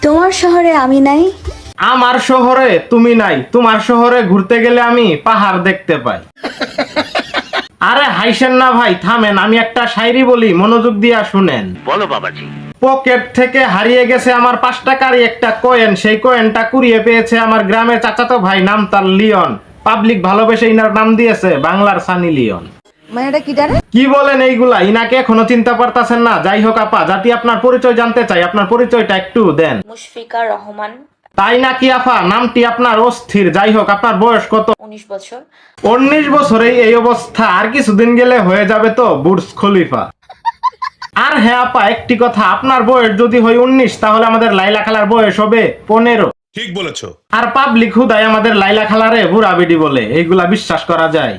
তোমার শহরে আমি নাই, আমার শহরে তুমি নাই, তোমার শহরে ঘুরতে গেলে আমি পাহাড় দেখতে পাই। আরে হাইসেন না ভাই, থামেন, আমি একটা শায়রি বলি, মনোযোগ দিয়া শুনেন। বলো বাবাজি। পকেট থেকে হারিয়ে গেছে আমার 5 টাকারই একটা কয়েন, সেই কয়েনটা কুড়িয়ে পেয়েছে আমার গ্রামের চাচাতো ভাই, নাম তার লিওন। পাবলিক ভালোবেসে ইনার নাম দিয়েছে বাংলার সানি লিওন। মানে এটা কি ডারে? কি বলেন এইগুলা? ইনাকে এখনো চিন্তা পারতাছেন না? যাই হোক আপা, জাতি আপনার পরিচয় জানতে চাই, আপনার পরিচয়টা একটু দেন। মুশফিকা রহমান, তাই নাকি আপা? নামটি আপনার অস্থির। যাই হোক, আপনার বয়স কত? 19 বছর। 19 বছরেই এই অবস্থা, আর কিছুদিন গেলে হয়ে যাবে তো বুর্জ খলিফা। আর হ্যাঁ আপা, একটি কথা, আপনার বয়স যদি হয় 19, তাহলে আমাদের লাইলা খালার বয়স হবে 15। ঠিক বলেছো। আর পাবলিক হুদায় আমাদের লাইলা খালারে বুড়া বিডি বলে, এইগুলা বিশ্বাস করা যায়?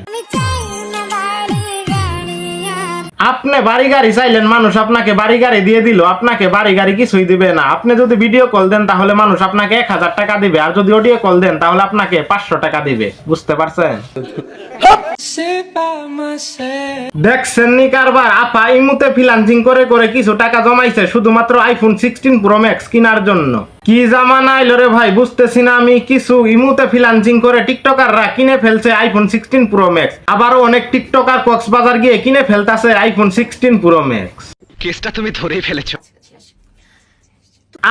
আপনি বাড়ি গাড়ি চাইলেন, মানুষ আপনাকে বাড়ি গাড়ি দিয়ে দিল, আপনাকে বাড়ি গাড়ি কিছুই দিবে না। আপনি যদি ভিডিও কল দেন তাহলে মানুষ আপনাকে 1000 টাকা দিবে, আর যদি অডিও কল দেন তাহলে আপনাকে 500 টাকা দিবে। বুঝতে পারছেন? দেখছেন নি কারবার? আপা ইমুতে ফ্রিল্যান্সিং করে করে কিছু টাকা জমাইছে শুধুমাত্র আইফোন 16 প্রো ম্যাক্স কেনার জন্য। কি জামানা আইলো রে ভাই, বুঝতেছি না আমি কিছু। ইমুতে ফ্রিল্যান্সিং করে টিকটকাররা কিনে ফেলছে আইফোন 16 প্রো ম্যাক্স, আবারও অনেক টিকটকার কক্সবাজার গিয়ে কিনে ফেলতাছে আইফোন 16 প্রো ম্যাক্স। কেসটা তুমি ধরেই ফেলেছো।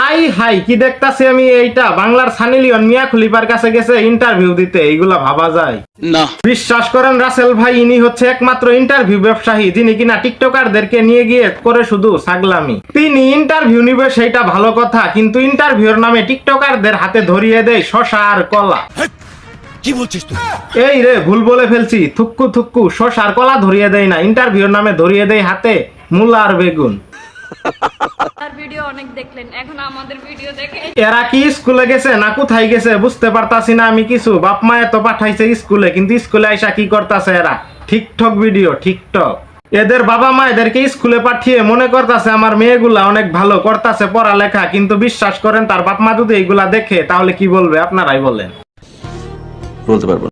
আই হাই, কি দেখতাছি আমি এইটা? বাংলার সানি লিওন মিয়া খলিফার কাছে গেছে ইন্টারভিউ দিতে, এইগুলা ভাবা যায়? না। বিশ্বাস করেন রাসেল ভাই, ইনি হচ্ছে একমাত্র ইন্টারভিউ ব্যবসায়ী যিনি কিনা টিকটকারদেরকে নিয়ে গিয়ে করে শুধু ছাগলামি। তিনি ইন্টারভিউ নিবে সেইটা ভালো কথা, কিন্তু ইন্টারভিউর নামে টিকটকারদের হাতে ধরিয়ে দেয় শশা আর কলা। কি বলছিস তুই? এই রে, ভুল বলে ফেলছি, থুক্কু থুক্কু, শশা আর কলা ধরিয়ে দেয় না, ইন্টারভিউর নামে ধরিয়ে দেয় হাতে মূলা আর বেগুন। আর ভিডিও অনেক দেখলেন, এখন আমাদের ভিডিও দেখে এরা কি স্কুলে গেছে না কোথায় গেছে বুঝতে পারতাছি না আমি কিছু। বাপ মায়ে তো পাঠাইছে স্কুলে, কিন্তু স্কুলে আইসা কি করতেছে এরা? TikTok video, TikTok. এদের বাবা মা এদেরকে স্কুলে পাঠিয়ে মনে করতেছে আমার মেয়েগুলা অনেক ভালো করতেছে পড়ালেখা, কিন্তু বিশ্বাস করেন তার বাপ মা যদি এইগুলা দেখে তাহলে কি বলবে আপনারাই বলেন। বলতে পারবো।